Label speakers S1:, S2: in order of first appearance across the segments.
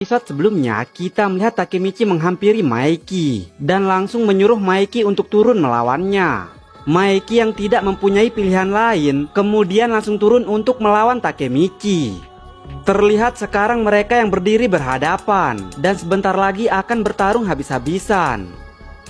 S1: episode sebelumnya, kita melihat Takemichi menghampiri Maeki dan langsung menyuruh Maeki untuk turun melawannya. Maeki yang tidak mempunyai pilihan lain, kemudian langsung turun untuk melawan Takemichi. Terlihat sekarang mereka yang berdiri berhadapan dan sebentar lagi akan bertarung habis-habisan.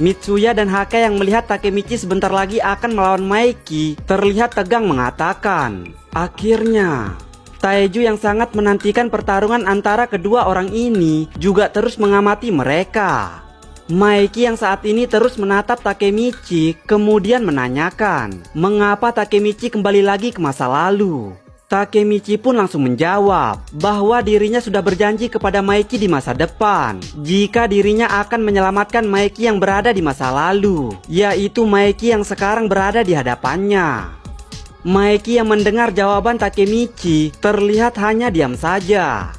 S1: Mitsuya dan Hake yang melihat Takemichi sebentar lagi akan melawan Maeki terlihat tegang mengatakan, akhirnya Taeju yang sangat menantikan pertarungan antara kedua orang ini juga terus mengamati mereka. Maeki yang saat ini terus menatap Takemichi kemudian menanyakan mengapa Takemichi kembali lagi ke masa lalu. Takemichi pun langsung menjawab bahwa dirinya sudah berjanji kepada Maeki di masa depan jika dirinya akan menyelamatkan Maeki yang berada di masa lalu, yaitu Maeki yang sekarang berada di hadapannya. Maeki yang mendengar jawaban Takemichi terlihat hanya diam saja.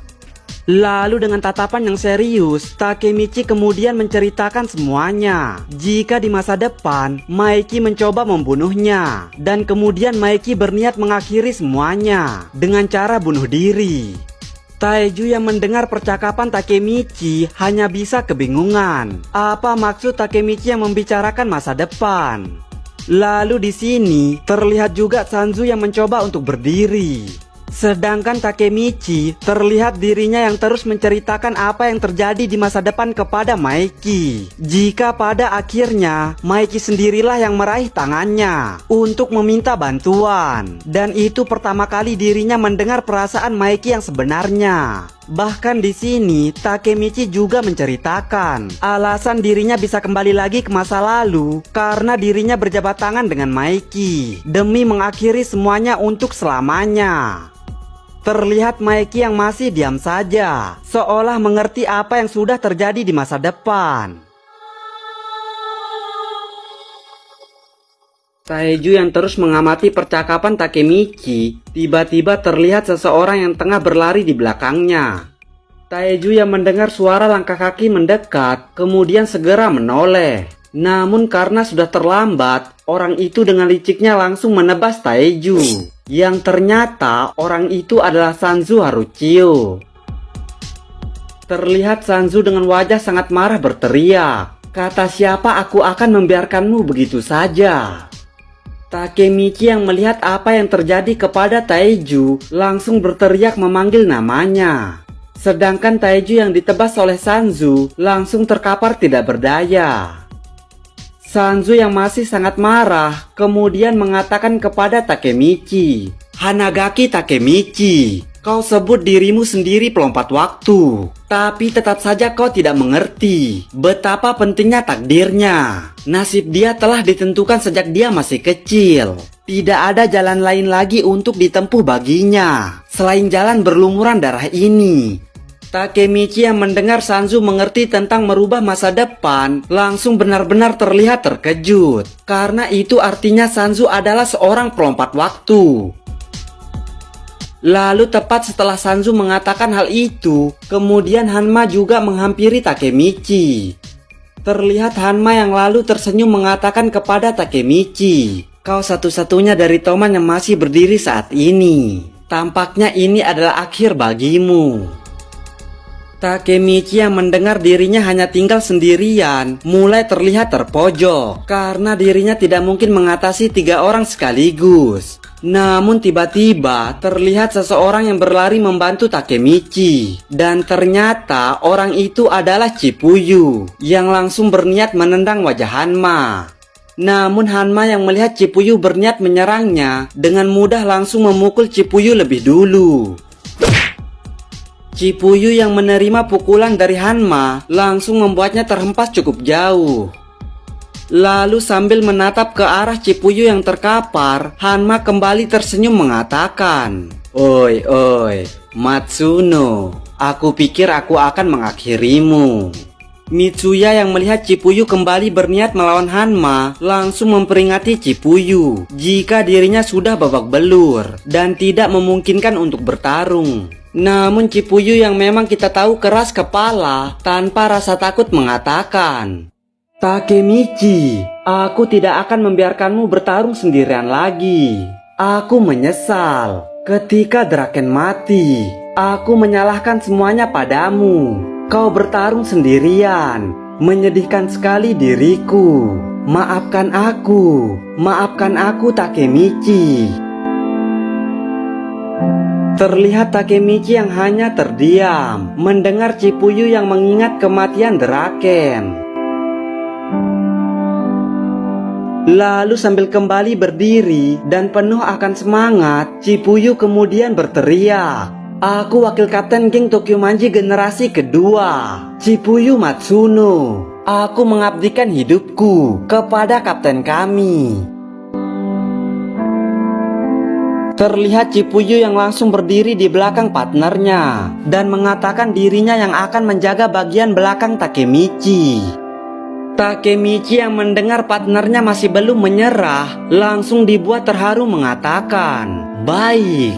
S1: Lalu dengan tatapan yang serius, Takemichi kemudian menceritakan semuanya. Jika di masa depan, Maeki mencoba membunuhnya. Dan kemudian Maeki berniat mengakhiri semuanya dengan cara bunuh diri. Taeju yang mendengar percakapan Takemichi hanya bisa kebingungan. Apa maksud Takemichi yang membicarakan masa depan? Lalu di sini terlihat juga Sanzu yang mencoba untuk berdiri. Sedangkan Takemichi terlihat dirinya yang terus menceritakan apa yang terjadi di masa depan kepada Maeki. Jika pada akhirnya Maeki sendirilah yang meraih tangannya untuk meminta bantuan. Dan itu pertama kali dirinya mendengar perasaan Maeki yang sebenarnya. Bahkan di sini Takemichi juga menceritakan alasan dirinya bisa kembali lagi ke masa lalu karena dirinya berjabat tangan dengan Maeki demi mengakhiri semuanya untuk selamanya. Terlihat Maeki yang masih diam saja, seolah mengerti apa yang sudah terjadi di masa depan. Taeju yang terus mengamati percakapan Takemichi, tiba-tiba terlihat seseorang yang tengah berlari di belakangnya. Taeju yang mendengar suara langkah kaki mendekat, kemudian segera menoleh. Namun karena sudah terlambat, orang itu dengan liciknya langsung menebas Taeju. Yang ternyata orang itu adalah Sanzu Haruchio. Terlihat Sanzu dengan wajah sangat marah berteriak, kata siapa aku akan membiarkanmu begitu saja. Takemichi yang melihat apa yang terjadi kepada Taeju langsung berteriak memanggil namanya. Sedangkan Taeju yang ditebas oleh Sanzu langsung terkapar tidak berdaya. Sanzu yang masih sangat marah kemudian mengatakan kepada Takemichi, Hanagaki Takemichi, kau sebut dirimu sendiri pelompat waktu, tapi tetap saja kau tidak mengerti betapa pentingnya takdirnya. Nasib dia telah ditentukan sejak dia masih kecil. Tidak ada jalan lain lagi untuk ditempuh baginya selain jalan berlumuran darah ini. Takemichi yang mendengar Sanzu mengerti tentang merubah masa depan langsung benar-benar terlihat terkejut. Karena itu artinya Sanzu adalah seorang pelompat waktu. Lalu tepat setelah Sanzu mengatakan hal itu, kemudian Hanma juga menghampiri Takemichi. Terlihat Hanma yang lalu tersenyum mengatakan kepada Takemichi, kau satu-satunya dari teman yang masih berdiri saat ini. Tampaknya ini adalah akhir bagimu. Takemichi yang mendengar dirinya hanya tinggal sendirian mulai terlihat terpojok karena dirinya tidak mungkin mengatasi 3 orang sekaligus. Namun tiba-tiba terlihat seseorang yang berlari membantu Takemichi. Dan ternyata orang itu adalah Chipuyu yang langsung berniat menendang wajah Hanma. Namun Hanma yang melihat Chipuyu berniat menyerangnya dengan mudah langsung memukul Chipuyu lebih dulu. Chipuyu yang menerima pukulan dari Hanma langsung membuatnya terhempas cukup jauh. Lalu sambil menatap ke arah Chipuyu yang terkapar, Hanma kembali tersenyum mengatakan, Oi, Matsuno, aku pikir aku akan mengakhirimu. Mitsuya yang melihat Chipuyu kembali berniat melawan Hanma langsung memperingati Chipuyu jika dirinya sudah babak belur dan tidak memungkinkan untuk bertarung. Namun Chipuyu yang memang kita tahu keras kepala tanpa rasa takut mengatakan, Takemichi, aku tidak akan membiarkanmu bertarung sendirian lagi. Aku menyesal ketika Draken mati. Aku menyalahkan semuanya padamu. Kau bertarung sendirian. Menyedihkan sekali diriku. Maafkan aku Takemichi. Terlihat Takemichi yang hanya terdiam mendengar Chipuyu yang mengingat kematian Draken. Lalu sambil kembali berdiri dan penuh akan semangat, Chipuyu kemudian berteriak, "Aku wakil kapten geng Tokyo Manji generasi kedua, Chipuyu Matsuno. Aku mengabdikan hidupku kepada kapten kami." Terlihat Chipuyu yang langsung berdiri di belakang partnernya dan mengatakan dirinya yang akan menjaga bagian belakang Takemichi. Takemichi yang mendengar partnernya masih belum menyerah langsung dibuat terharu mengatakan, "Baik,